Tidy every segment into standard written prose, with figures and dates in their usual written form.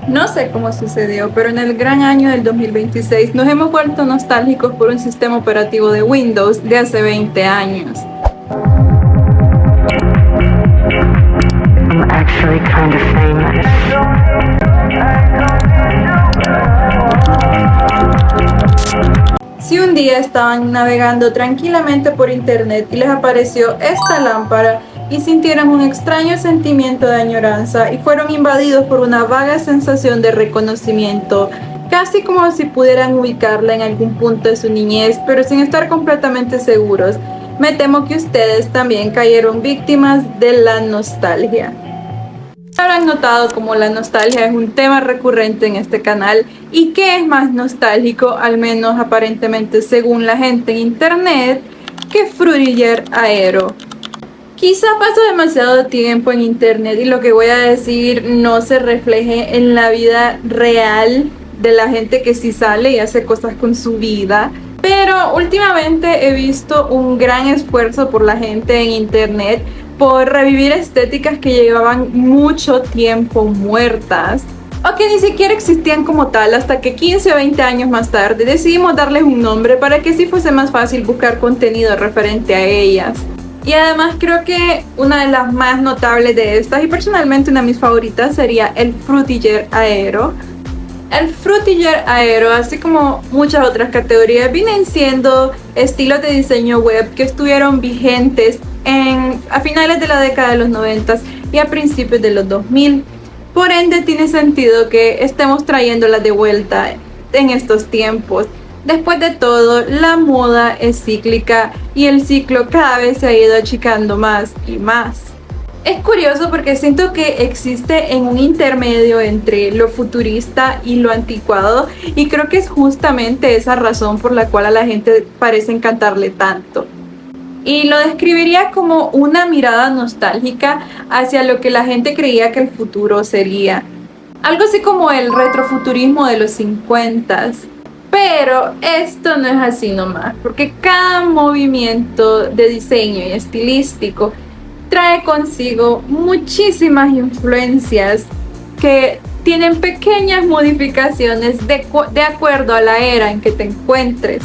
No sé cómo sucedió, pero en el gran año del 2026 nos hemos vuelto nostálgicos por un sistema operativo de Windows de hace 20 años. I'm actually kind of famous. Si un día estaban navegando tranquilamente por internet y les apareció esta lámpara y sintieron un extraño sentimiento de añoranza y fueron invadidos por una vaga sensación de reconocimiento, casi como si pudieran ubicarla en algún punto de su niñez, pero sin estar completamente seguros, me temo que ustedes también cayeron víctimas de la nostalgia. Habrán notado como la nostalgia es un tema recurrente en este canal y qué es más nostálgico, al menos aparentemente según la gente en internet, que Frutiger Aero. Quizá paso demasiado tiempo en internet y lo que voy a decir no se refleje en la vida real de la gente que sí sale y hace cosas con su vida. Pero últimamente he visto un gran esfuerzo por la gente en internet por revivir estéticas que llevaban mucho tiempo muertas o que ni siquiera existían como tal hasta que 15 o 20 años más tarde decidimos darles un nombre para que así fuese más fácil buscar contenido referente a ellas. Y además creo que una de las más notables de estas y personalmente una de mis favoritas sería el Frutiger Aero. El Frutiger Aero, así como muchas otras categorías, vienen siendo estilos de diseño web que estuvieron vigentes a finales de la década de los 90 y a principios de los 2000. Por ende, tiene sentido que estemos trayéndolas de vuelta en estos tiempos. Después de todo, la moda es cíclica y el ciclo cada vez se ha ido achicando más y más. Es curioso porque siento que existe en un intermedio entre lo futurista y lo anticuado y creo que es justamente esa razón por la cual a la gente parece encantarle tanto. Y lo describiría como una mirada nostálgica hacia lo que la gente creía que el futuro sería. Algo así como el retrofuturismo de los 50s. Pero esto no es así nomás, porque cada movimiento de diseño y estilístico trae consigo muchísimas influencias que tienen pequeñas modificaciones de acuerdo a la era en que te encuentres.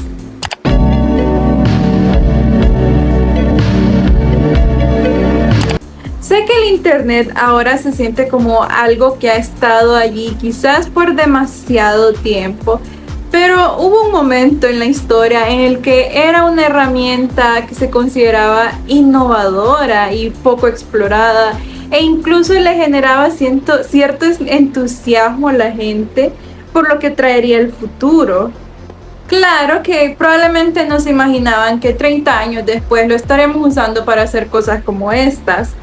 Sé que el internet ahora se siente como algo que ha estado allí quizás por demasiado tiempo, pero hubo un momento en la historia en el que era una herramienta que se consideraba innovadora y poco explorada e incluso le generaba cierto entusiasmo a la gente por lo que traería el futuro. Claro que probablemente no se imaginaban que 30 años después lo estaremos usando para hacer cosas como estas.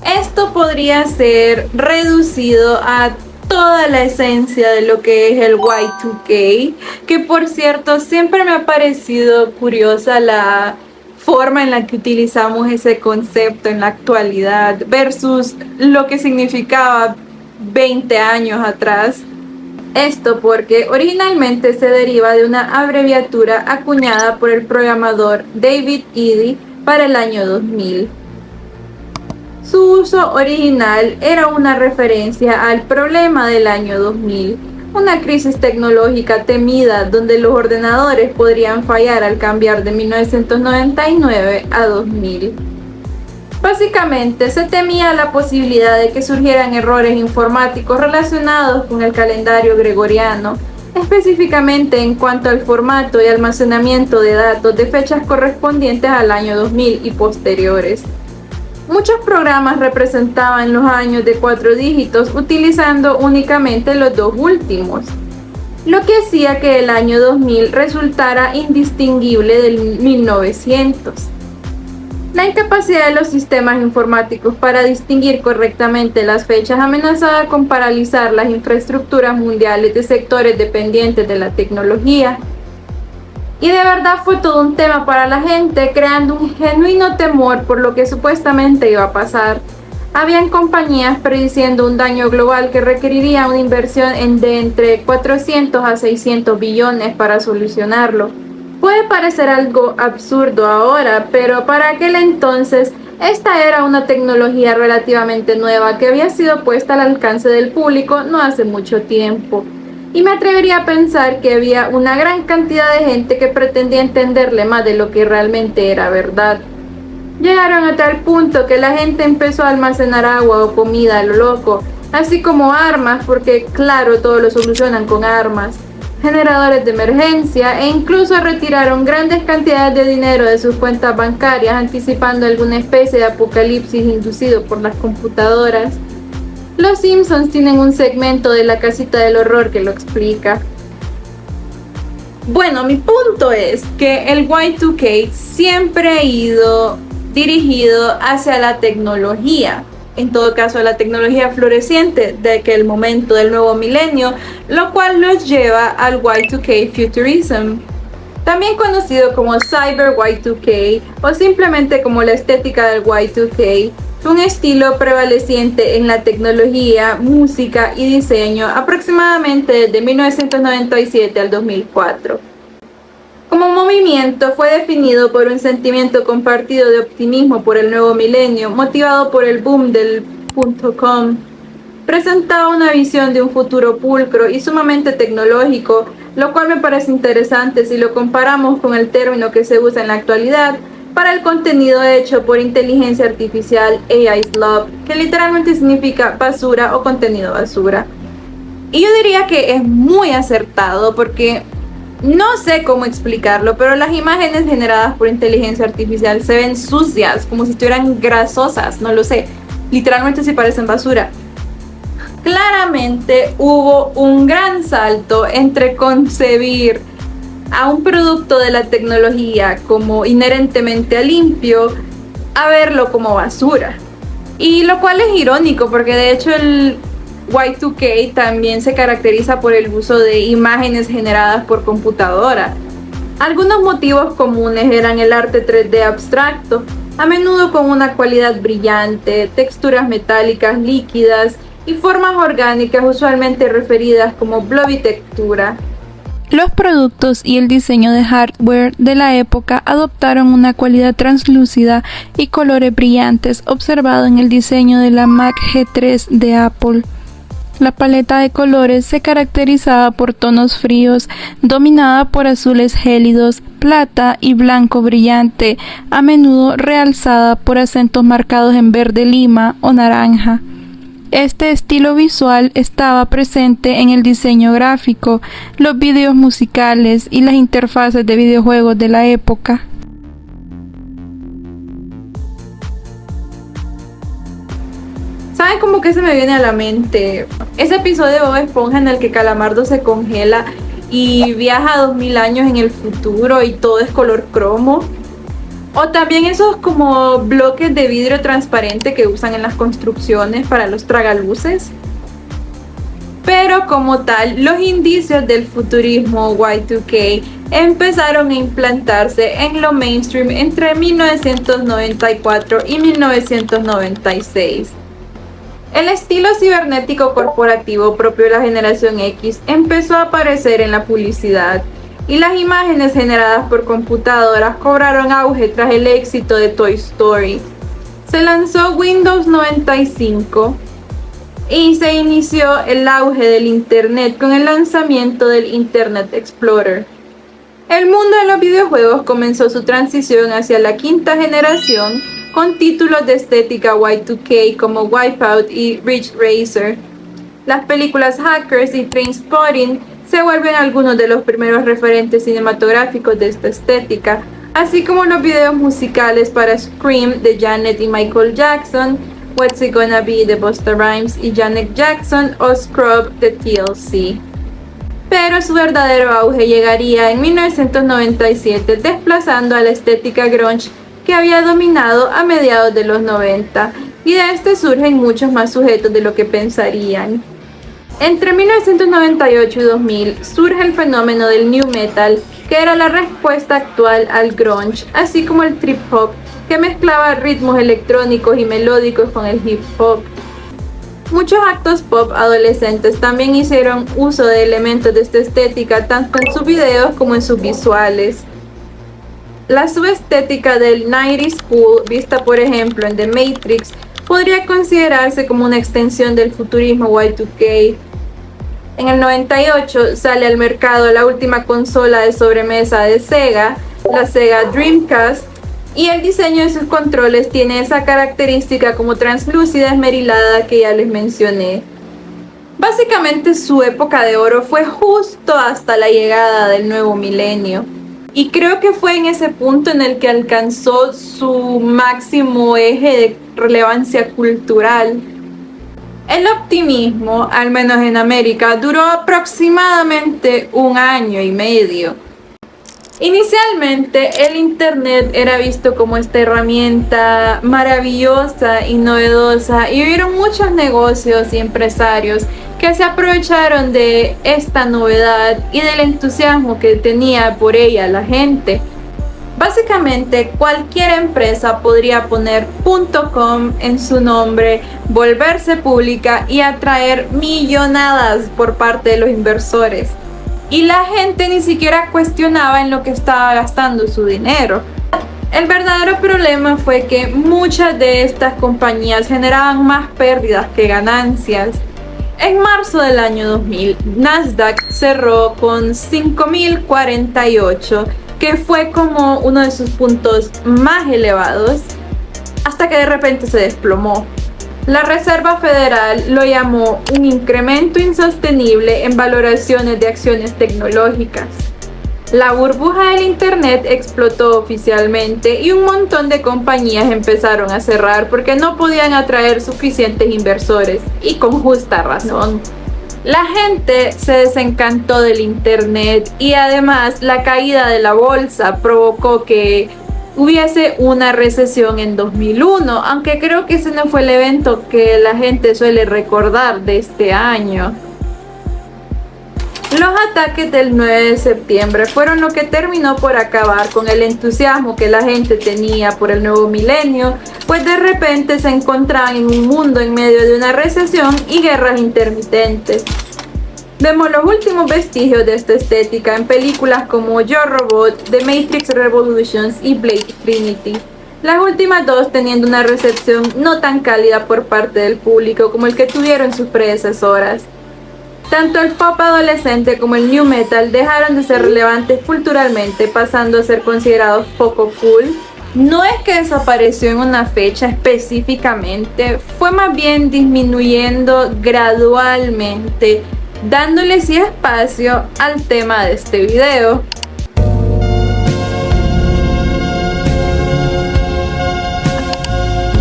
Esto podría ser reducido a toda la esencia de lo que es el Y2K, que por cierto siempre me ha parecido curiosa la forma en la que utilizamos ese concepto en la actualidad versus lo que significaba 20 años atrás. Esto porque originalmente se deriva de una abreviatura acuñada por el programador David Eddy para el año 2000. Su uso original era una referencia al problema del año 2000, una crisis tecnológica temida donde los ordenadores podrían fallar al cambiar de 1999 a 2000. Básicamente, se temía la posibilidad de que surgieran errores informáticos relacionados con el calendario gregoriano, específicamente en cuanto al formato y almacenamiento de datos de fechas correspondientes al año 2000 y posteriores. Muchos programas representaban los años de 4 dígitos utilizando únicamente los dos últimos, lo que hacía que el año 2000 resultara indistinguible del 1900. La incapacidad de los sistemas informáticos para distinguir correctamente las fechas amenazaba con paralizar las infraestructuras mundiales de sectores dependientes de la tecnología. Y de verdad fue todo un tema para la gente, creando un genuino temor por lo que supuestamente iba a pasar. Habían compañías prediciendo un daño global que requeriría una inversión de entre 400 a 600 billones para solucionarlo. Puede parecer algo absurdo ahora, pero para aquel entonces Esta era una tecnología relativamente nueva que había sido puesta al alcance del público no hace mucho tiempo. Y me atrevería a pensar que había una gran cantidad de gente que pretendía entenderle más de lo que realmente era verdad. Llegaron a tal punto que la gente empezó a almacenar agua o comida a lo loco, así como armas, porque claro, todo lo solucionan con armas, generadores de emergencia e incluso retiraron grandes cantidades de dinero de sus cuentas bancarias anticipando alguna especie de apocalipsis inducido por las computadoras. Los Simpsons tienen un segmento de la casita del horror que lo explica. Bueno, mi punto es que el Y2K siempre ha ido dirigido hacia la tecnología, en todo caso a la tecnología floreciente de aquel momento del nuevo milenio, lo cual los lleva al Y2K Futurism, también conocido como Cyber Y2K o simplemente como la estética del Y2K. Un estilo prevaleciente en la tecnología, música y diseño aproximadamente desde 1997 al 2004. Como movimiento fue definido por un sentimiento compartido de optimismo por el nuevo milenio, motivado por el boom del .com. Presentaba una visión de un futuro pulcro y sumamente tecnológico, lo cual me parece interesante si lo comparamos con el término que se usa en la actualidad para el contenido hecho por inteligencia artificial, AI Slop, que literalmente significa basura o contenido basura. Y yo diría que es muy acertado porque no sé cómo explicarlo, pero las imágenes generadas por inteligencia artificial se ven sucias, como si estuvieran grasosas, no lo sé, literalmente sí parecen basura. Claramente hubo un gran salto entre concebir a un producto de la tecnología como inherentemente limpio a verlo como basura. Y lo cual es irónico porque de hecho el Y2K también se caracteriza por el uso de imágenes generadas por computadora. Algunos motivos comunes eran el arte 3D abstracto, a menudo con una cualidad brillante, texturas metálicas líquidas y formas orgánicas usualmente referidas como blobby textura. Los productos y el diseño de hardware de la época adoptaron una cualidad translúcida y colores brillantes observado en el diseño de la Mac G3 de Apple. La paleta de colores se caracterizaba por tonos fríos, dominada por azules gélidos, plata y blanco brillante, a menudo realzada por acentos marcados en verde lima o naranja. Este estilo visual estaba presente en el diseño gráfico, los videos musicales y las interfaces de videojuegos de la época. ¿Saben cómo que se me viene a la mente? Ese episodio de Bob Esponja en el que Calamardo se congela y viaja 2000 años en el futuro y todo es color cromo. O también esos como bloques de vidrio transparente que usan en las construcciones para los tragaluces. Pero como tal, los indicios del futurismo Y2K empezaron a implantarse en lo mainstream entre 1994 y 1996. El estilo cibernético corporativo propio de la generación X empezó a aparecer en la publicidad y las imágenes generadas por computadoras cobraron auge tras el éxito de Toy Story. Se lanzó Windows 95 y se inició el auge del Internet con el lanzamiento del Internet Explorer. El mundo de los videojuegos comenzó su transición hacia la quinta generación con títulos de estética Y2K como Wipeout y Ridge Racer. Las películas Hackers y Trainspotting se vuelven algunos de los primeros referentes cinematográficos de esta estética, así como los videos musicales para Scream de Janet y Michael Jackson, What's It Gonna Be de Busta Rhymes y Janet Jackson o Scrub de TLC. Pero su verdadero auge llegaría en 1997, desplazando a la estética grunge que había dominado a mediados de los 90, y de este surgen muchos más sujetos de lo que pensarían. Entre 1998 y 2000 surge el fenómeno del new metal, que era la respuesta actual al grunge, así como el trip hop, que mezclaba ritmos electrónicos y melódicos con el hip hop. Muchos actos pop adolescentes también hicieron uso de elementos de esta estética tanto en sus videos como en sus visuales. La subestética del 90s cool, vista por ejemplo en The Matrix, podría considerarse como una extensión del futurismo Y2K. En el 98 sale al mercado la última consola de sobremesa de Sega, la Sega Dreamcast, y el diseño de sus controles tiene esa característica como translúcida esmerilada que ya les mencioné. Básicamente su época de oro fue justo hasta la llegada del nuevo milenio. Y creo que fue en ese punto en el que alcanzó su máximo eje de relevancia cultural. El optimismo, al menos en América, duró aproximadamente 1 año y medio. Inicialmente, el Internet era visto como esta herramienta maravillosa y novedosa, y hubieron muchos negocios y empresarios que se aprovecharon de esta novedad y del entusiasmo que tenía por ella la gente. Básicamente, cualquier empresa podría poner .com en su nombre, volverse pública y atraer millonadas por parte de los inversores. Y la gente ni siquiera cuestionaba en lo que estaba gastando su dinero. El verdadero problema fue que muchas de estas compañías generaban más pérdidas que ganancias. En marzo del año 2000, Nasdaq cerró con 5.048, que fue como uno de sus puntos más elevados, hasta que de repente se desplomó. La Reserva Federal lo llamó un incremento insostenible en valoraciones de acciones tecnológicas. La burbuja del Internet explotó oficialmente y un montón de compañías empezaron a cerrar porque no podían atraer suficientes inversores, y con justa razón. La gente se desencantó del Internet y además la caída de la bolsa provocó que hubiese una recesión en 2001, aunque creo que ese no fue el evento que la gente suele recordar de este año. Los ataques del 9 de septiembre fueron lo que terminó por acabar con el entusiasmo que la gente tenía por el nuevo milenio, pues de repente se encontraban en un mundo en medio de una recesión y guerras intermitentes. Vemos los últimos vestigios de esta estética en películas como Yo Robot, The Matrix Revolutions y Blade Trinity, las últimas dos teniendo una recepción no tan cálida por parte del público como el que tuvieron sus predecesoras. Tanto el pop adolescente como el new metal dejaron de ser relevantes culturalmente, pasando a ser considerados poco cool. No es que desapareció en una fecha específicamente, fue más bien disminuyendo gradualmente, dándole así espacio al tema de este video.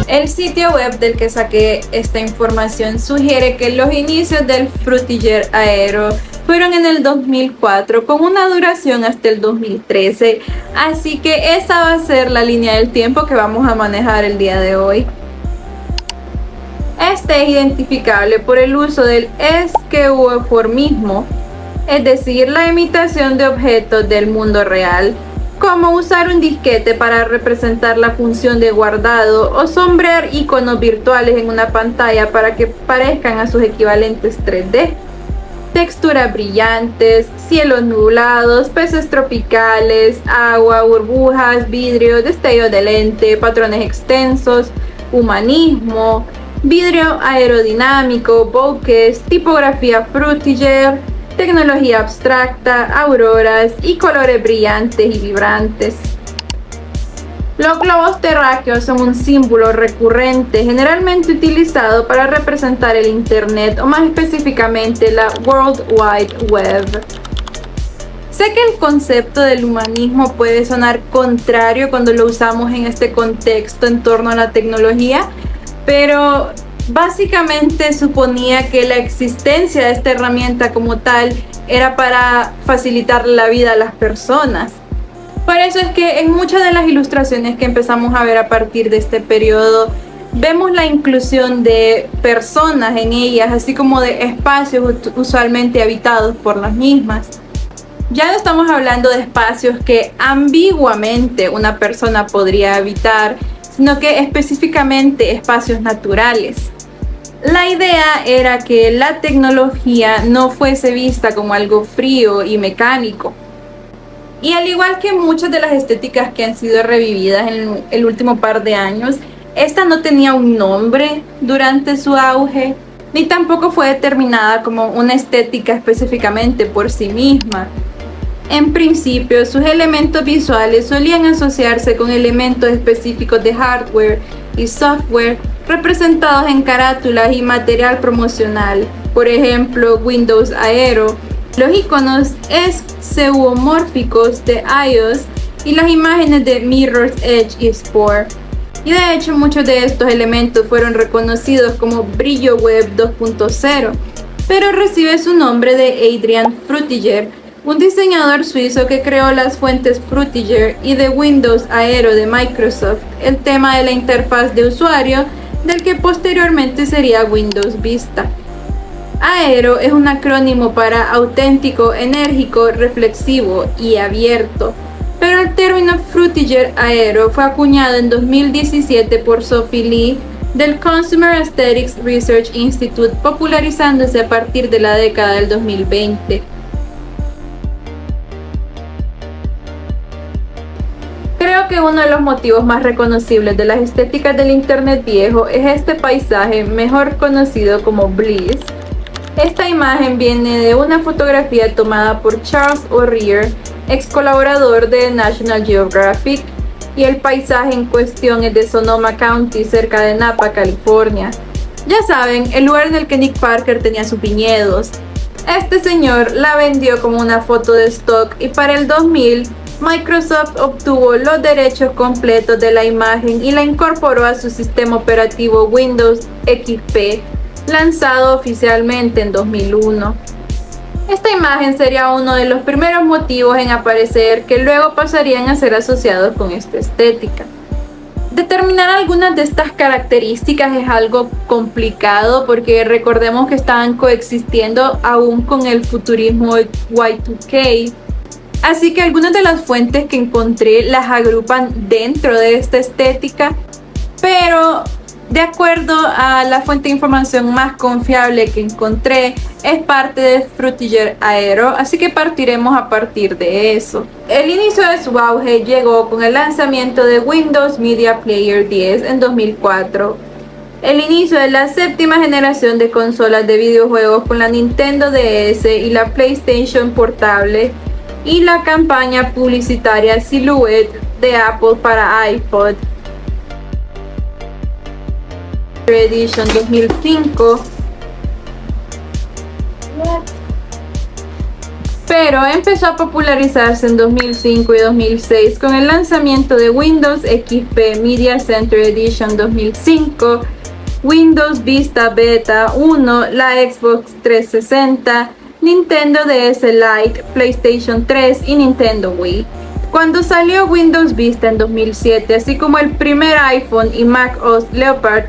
El sitio web del que saqué esta información sugiere que los inicios del Frutiger Aero fueron en el 2004 con una duración hasta el 2013, así que esa va a ser la línea del tiempo que vamos a manejar el día de hoy. Este es identificable por el uso del esqueuformismo, es decir, la imitación de objetos del mundo real, como usar un disquete para representar la función de guardado o sombrear iconos virtuales en una pantalla para que parezcan a sus equivalentes 3D. Texturas brillantes, cielos nublados, peces tropicales, agua, burbujas, vidrio, destellos de lente, patrones extensos, humanismo, vidrio aerodinámico, bokeh, tipografía Frutiger, tecnología abstracta, auroras y colores brillantes y vibrantes. Los globos terráqueos son un símbolo recurrente generalmente utilizado para representar el Internet o más específicamente la World Wide Web. Sé que el concepto del humanismo puede sonar contrario cuando lo usamos en este contexto en torno a la tecnología, pero básicamente suponía que la existencia de esta herramienta como tal era para facilitar la vida a las personas. Por eso es que en muchas de las ilustraciones que empezamos a ver a partir de este periodo, vemos la inclusión de personas en ellas, así como de espacios usualmente habitados por las mismas. Ya no estamos hablando de espacios que ambiguamente una persona podría habitar, sino que específicamente espacios naturales. La idea era que la tecnología no fuese vista como algo frío y mecánico. Y al igual que muchas de las estéticas que han sido revividas en el último par de años, esta no tenía un nombre durante su auge, ni tampoco fue determinada como una estética específicamente por sí misma. En principio, sus elementos visuales solían asociarse con elementos específicos de hardware y software representados en carátulas y material promocional, por ejemplo, Windows Aero, los iconos esqueuomórficos de iOS y las imágenes de Mirror's Edge y Spore. Y de hecho muchos de estos elementos fueron reconocidos como Brillo Web 2.0, pero recibe su nombre de Adrian Frutiger, un diseñador suizo que creó las fuentes Frutiger y de Windows Aero de Microsoft, el tema de la interfaz de usuario del que posteriormente sería Windows Vista. Aero es un acrónimo para auténtico, enérgico, reflexivo y abierto, pero el término Frutiger Aero fue acuñado en 2017 por Sophie Lee del Consumer Aesthetics Research Institute, popularizándose a partir de la década del 2020. Creo que uno de los motivos más reconocibles de las estéticas del internet viejo es este paisaje mejor conocido como Bliss. Esta imagen viene de una fotografía tomada por Charles O'Rear, ex colaborador de National Geographic, y el paisaje en cuestión es de Sonoma County, cerca de Napa, California. Ya saben, el lugar en el que Nick Parker tenía sus viñedos. Este señor la vendió como una foto de stock y para el 2000 Microsoft obtuvo los derechos completos de la imagen y la incorporó a su sistema operativo Windows XP, lanzado oficialmente en 2001. Esta imagen sería uno de los primeros motivos en aparecer que luego pasarían a ser asociados con esta estética. Determinar algunas de estas características es algo complicado porque recordemos que estaban coexistiendo aún con el futurismo Y2K. Así que algunas de las fuentes que encontré las agrupan dentro de esta estética, pero de acuerdo a la fuente de información más confiable que encontré, es parte de Frutiger Aero, así que partiremos a partir de eso. El inicio de su auge llegó con el lanzamiento de Windows Media Player 10 en 2004, el inicio de la séptima generación de consolas de videojuegos con la Nintendo DS y la PlayStation Portable, y la campaña publicitaria Silhouette de Apple para iPod Edition 2005, pero empezó a popularizarse en 2005 y 2006 con el lanzamiento de Windows XP Media Center Edition 2005, Windows Vista Beta 1, la Xbox 360, Nintendo DS Lite, PlayStation 3 y Nintendo Wii. Cuando salió Windows Vista en 2007, así como el primer iPhone y Mac OS Leopard,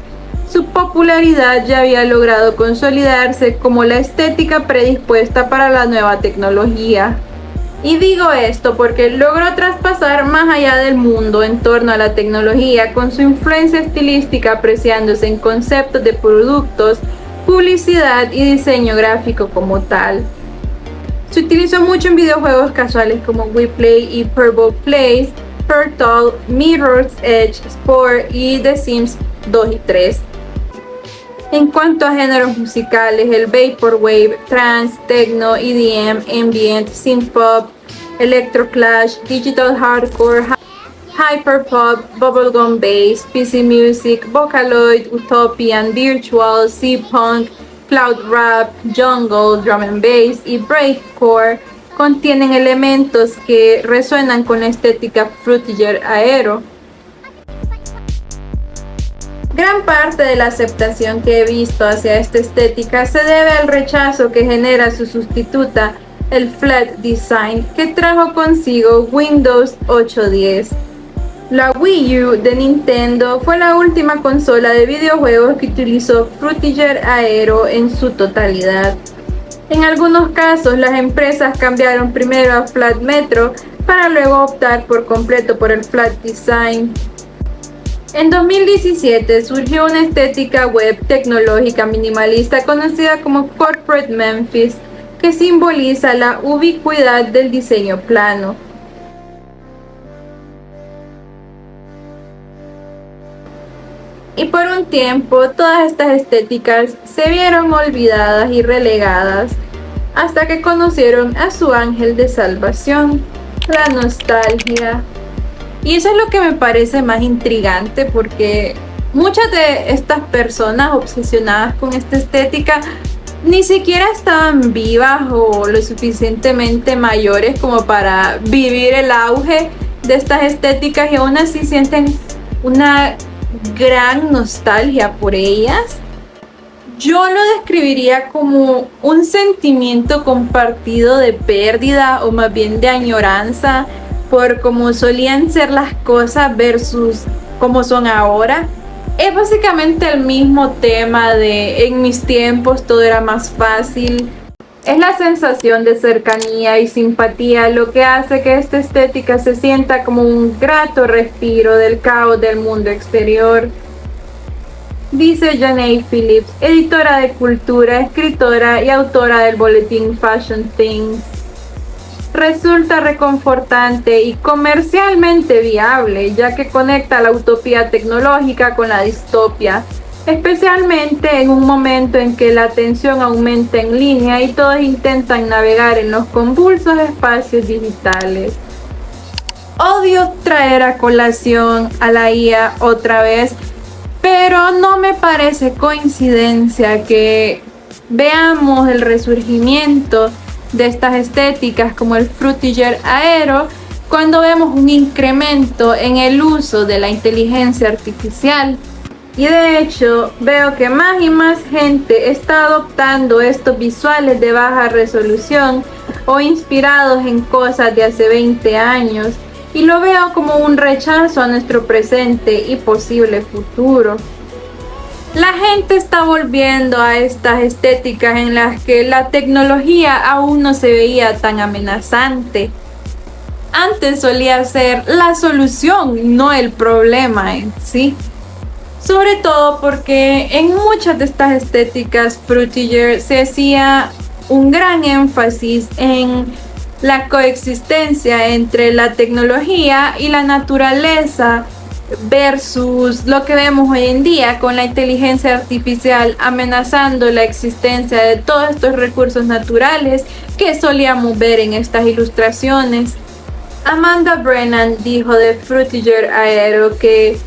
su popularidad ya había logrado consolidarse como la estética predispuesta para la nueva tecnología. Y digo esto porque logró traspasar más allá del mundo en torno a la tecnología, con su influencia estilística apreciándose en conceptos de productos, publicidad y diseño gráfico como tal. Se utilizó mucho en videojuegos casuales como Wii Play y Purple Place, Turtle, Mirror's Edge, Spore y The Sims 2 y 3. En cuanto a géneros musicales, el Vaporwave, Trance, Techno, EDM, Ambient, Synthpop, Electroclash, Digital Hardcore, Hyperpop, Bubblegum Bass, PC Music, Vocaloid, Utopian, Virtual, C-Punk, Cloud Rap, Jungle, Drum and Bass y Breakcore contienen elementos que resuenan con la estética Frutiger Aero. Gran parte de la aceptación que he visto hacia esta estética se debe al rechazo que genera su sustituta, el Flat Design, que trajo consigo Windows 8.10. La Wii U de Nintendo fue la última consola de videojuegos que utilizó Frutiger Aero en su totalidad. En algunos casos, las empresas cambiaron primero a Flat Metro para luego optar por completo por el Flat Design. En 2017 surgió una estética web tecnológica minimalista conocida como Corporate Memphis, que simboliza la ubicuidad del diseño plano. Y por un tiempo todas estas estéticas se vieron olvidadas y relegadas hasta que conocieron a su ángel de salvación, la nostalgia. Y eso es lo que me parece más intrigante, porque muchas de estas personas obsesionadas con esta estética ni siquiera estaban vivas o lo suficientemente mayores como para vivir el auge de estas estéticas, y aún así sienten una gran nostalgia por ellas. Yo lo describiría como un sentimiento compartido de pérdida, o más bien de añoranza por cómo solían ser las cosas versus cómo son ahora. Es básicamente el mismo tema de en mis tiempos todo era más fácil. Es la sensación de cercanía y simpatía lo que hace que esta estética se sienta como un grato respiro del caos del mundo exterior. Dice Janae Phillips, editora de cultura, escritora y autora del boletín Fashion Things. Resulta reconfortante y comercialmente viable, ya que conecta la utopía tecnológica con la distopia, especialmente en un momento en que la atención aumenta en línea y todos intentan navegar en los convulsos espacios digitales. Odio traer a colación a la IA otra vez, pero no me parece coincidencia que veamos el resurgimiento de estas estéticas como el Frutiger Aero cuando vemos un incremento en el uso de la inteligencia artificial. Y de hecho veo que más y más gente está adoptando estos visuales de baja resolución o inspirados en cosas de hace 20 años, y lo veo como un rechazo a nuestro presente y posible futuro. La gente está volviendo a estas estéticas en las que la tecnología aún no se veía tan amenazante. Antes solía ser la solución, no el problema en sí. Sobre todo porque en muchas de estas estéticas Frutiger se hacía un gran énfasis en la coexistencia entre la tecnología y la naturaleza, versus lo que vemos hoy en día con la inteligencia artificial amenazando la existencia de todos estos recursos naturales que solíamos ver en estas ilustraciones. Amanda Brennan dijo de Frutiger Aero que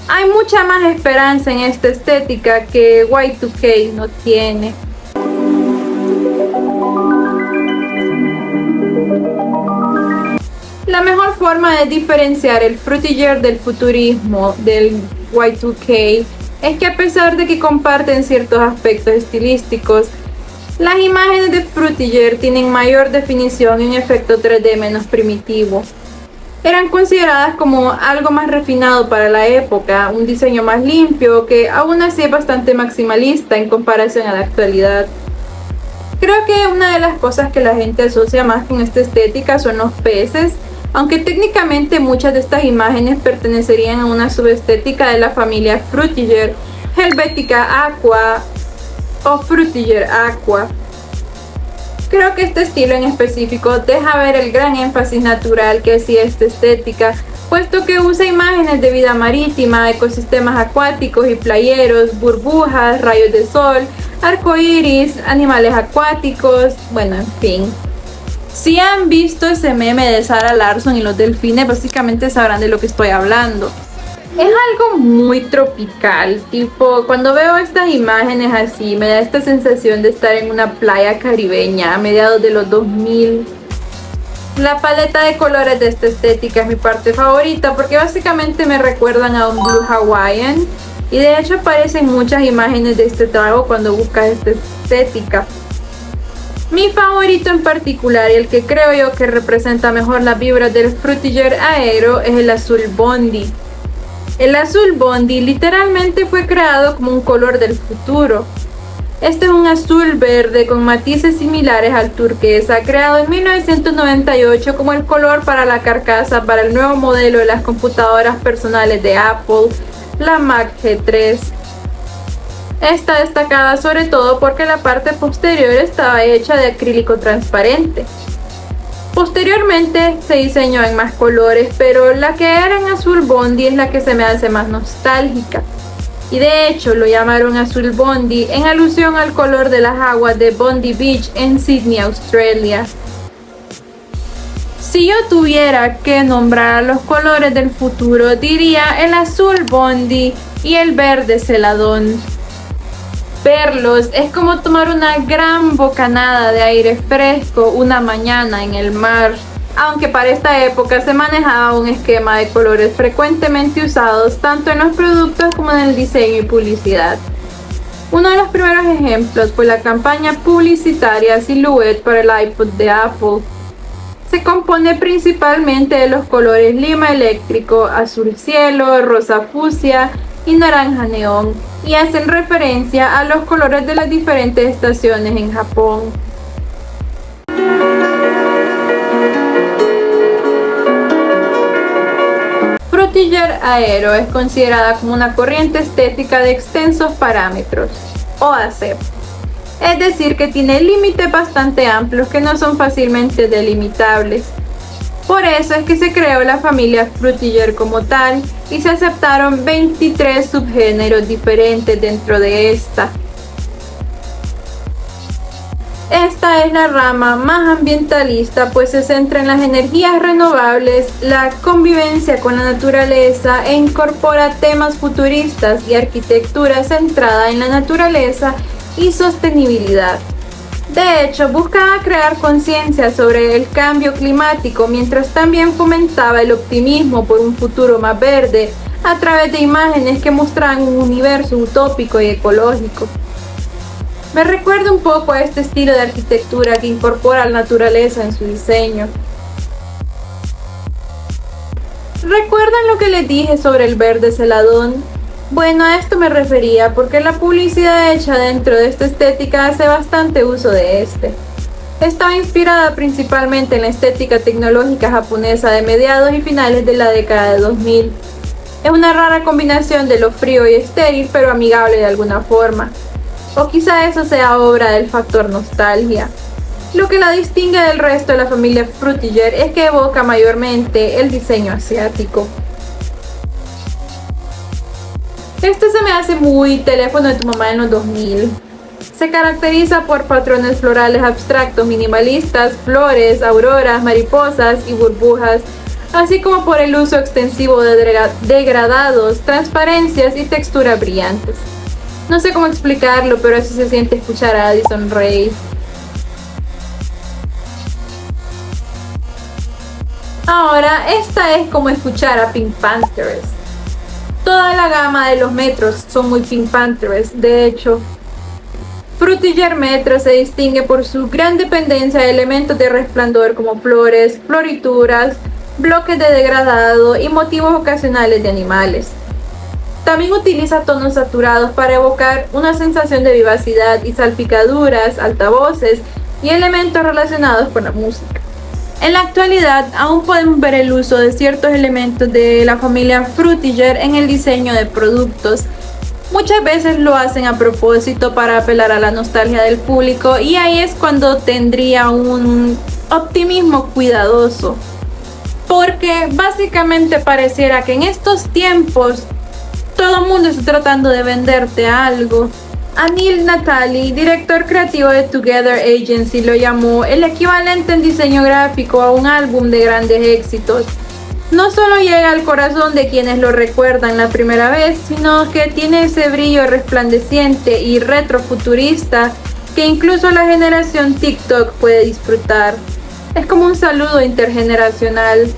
hay mucha más esperanza en esta estética que Y2K no tiene. La mejor forma de diferenciar el Frutiger del futurismo del Y2K es que, a pesar de que comparten ciertos aspectos estilísticos, las imágenes de Frutiger tienen mayor definición y un efecto 3D menos primitivo. Eran consideradas como algo más refinado para la época, un diseño más limpio que aún así es bastante maximalista en comparación a la actualidad. Creo que una de las cosas que la gente asocia más con esta estética son los peces, aunque técnicamente muchas de estas imágenes pertenecerían a una subestética de la familia Frutiger, Helvetica Aqua o Frutiger Aqua. Creo que este estilo en específico deja ver el gran énfasis natural que hacía esta estética, puesto que usa imágenes de vida marítima, ecosistemas acuáticos y playeros, burbujas, rayos de sol, arcoíris, animales acuáticos, bueno, en fin. Si han visto ese meme de Sarah Larson y los delfines, básicamente sabrán de lo que estoy hablando. Es algo muy tropical, tipo, cuando veo estas imágenes así, me da esta sensación de estar en una playa caribeña a mediados de los 2000. La paleta de colores de esta estética es mi parte favorita porque básicamente me recuerdan a un blue hawaiian, y de hecho aparecen muchas imágenes de este trago cuando buscas esta estética. Mi favorito en particular, y el que creo yo que representa mejor las vibras del Frutiger Aero, es el azul Bondi. El azul Bondi literalmente fue creado como un color del futuro. Este es un azul verde con matices similares al turquesa, creado en 1998 como el color para la carcasa para el nuevo modelo de las computadoras personales de Apple, la Mac G3. Está destacada sobre todo porque la parte posterior estaba hecha de acrílico transparente. Posteriormente se diseñó en más colores, pero la que era en azul Bondi es la que se me hace más nostálgica. y de hecho lo llamaron azul Bondi en alusión al color de las aguas de Bondi Beach en Sydney, Australia. Si yo tuviera que nombrar los colores del futuro, diría el azul Bondi y el verde Celadón. Verlos es como tomar una gran bocanada de aire fresco una mañana en el mar. Aunque para esta época se manejaba un esquema de colores frecuentemente usados tanto en los productos como en el diseño y publicidad. Uno de los primeros ejemplos fue la campaña publicitaria Silhouette para el iPod de Apple. Se compone principalmente de los colores lima eléctrico, azul cielo, rosa fucsia y naranja neón, y hacen referencia a los colores de las diferentes estaciones en Japón. Frutiger Aero es considerada como una corriente estética de extensos parámetros, OAC. Es decir, que tiene límites bastante amplios que no son fácilmente delimitables. Por eso es que se creó la familia Frutiger como tal y se aceptaron 23 subgéneros diferentes dentro de esta. Esta es la rama más ambientalista, pues se centra en las energías renovables, la convivencia con la naturaleza e incorpora temas futuristas y arquitectura centrada en la naturaleza y sostenibilidad. De hecho, buscaba crear conciencia sobre el cambio climático mientras también fomentaba el optimismo por un futuro más verde a través de imágenes que mostraban un universo utópico y ecológico. Me recuerda un poco a este estilo de arquitectura que incorpora la naturaleza en su diseño. ¿Recuerdan lo que les dije sobre el verde celadón? Bueno, a esto me refería porque la publicidad hecha dentro de esta estética hace bastante uso de este. Estaba inspirada principalmente en la estética tecnológica japonesa de mediados y finales de la década de 2000. Es una rara combinación de lo frío y estéril, pero amigable de alguna forma. O quizá eso sea obra del factor nostalgia. Lo que la distingue del resto de la familia Frutiger es que evoca mayormente el diseño asiático. Este se me hace muy teléfono de tu mamá en los 2000. Se caracteriza por patrones florales abstractos minimalistas, flores, auroras, mariposas y burbujas, así como por el uso extensivo de degradados, transparencias y texturas brillantes. No sé cómo explicarlo, pero así se siente escuchar a Addison Rae. Ahora, esta es como escuchar a Pink Panthers. Toda la gama de los metros son muy Pink Panthers, de hecho. Frutiger Metro se distingue por su gran dependencia de elementos de resplandor como flores, florituras, bloques de degradado y motivos ocasionales de animales. También utiliza tonos saturados para evocar una sensación de vivacidad y salpicaduras, altavoces y elementos relacionados con la música. En la actualidad aún podemos ver el uso de ciertos elementos de la familia Frutiger en el diseño de productos. Muchas veces lo hacen a propósito para apelar a la nostalgia del público, y ahí es cuando tendría un optimismo cuidadoso. Porque básicamente pareciera que en estos tiempos todo el mundo está tratando de venderte algo. Anil Natali, director creativo de Together Agency, lo llamó el equivalente en diseño gráfico a un álbum de grandes éxitos. No solo llega al corazón de quienes lo recuerdan la primera vez, sino que tiene ese brillo resplandeciente y retrofuturista que incluso la generación TikTok puede disfrutar. Es como un saludo intergeneracional.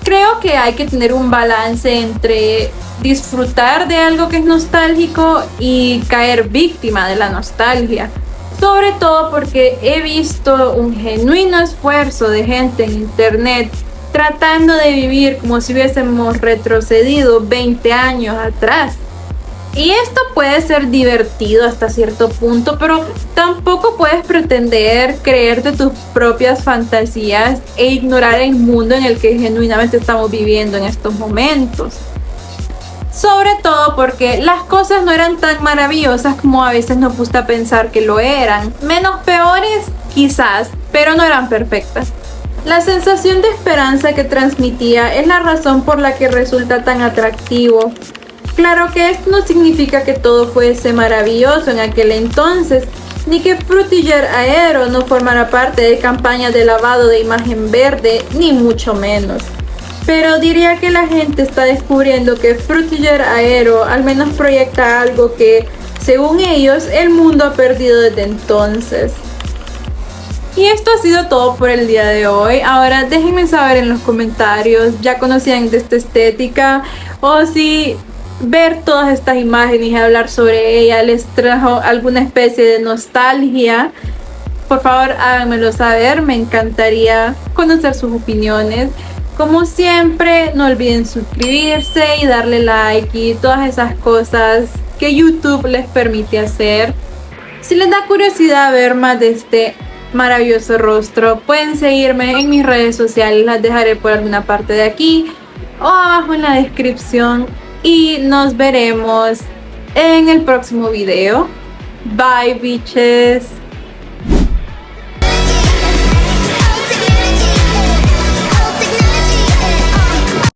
Creo que hay que tener un balance entre disfrutar de algo que es nostálgico y caer víctima de la nostalgia. Sobre todo porque he visto un genuino esfuerzo de gente en internet tratando de vivir como si hubiésemos retrocedido 20 años atrás. Y esto puede ser divertido hasta cierto punto, pero tampoco puedes pretender creerte tus propias fantasías e ignorar el mundo en el que genuinamente estamos viviendo en estos momentos. Sobre todo porque las cosas no eran tan maravillosas como a veces nos gusta pensar que lo eran. Menos peores, quizás, pero no eran perfectas. La sensación de esperanza que transmitía es la razón por la que resulta tan atractivo. Claro que esto no significa que todo fuese maravilloso en aquel entonces, ni que Frutiger Aero no formara parte de campañas de lavado de imagen verde, ni mucho menos. Pero diría que la gente está descubriendo que Frutiger Aero al menos proyecta algo que, según ellos, el mundo ha perdido desde entonces. Y esto ha sido todo por el día de hoy. Ahora déjenme saber en los comentarios, ¿ya conocían de esta estética? O si ver todas estas imágenes y hablar sobre ella les trajo alguna especie de nostalgia. Por favor, háganmelo saber, me encantaría conocer sus opiniones. Como siempre, no olviden suscribirse y darle like y todas esas cosas que YouTube les permite hacer. Si les da curiosidad ver más de este maravilloso rostro, pueden seguirme en mis redes sociales, las dejaré por alguna parte de aquí o abajo en la descripción. Y nos veremos en el próximo video. Bye, bitches.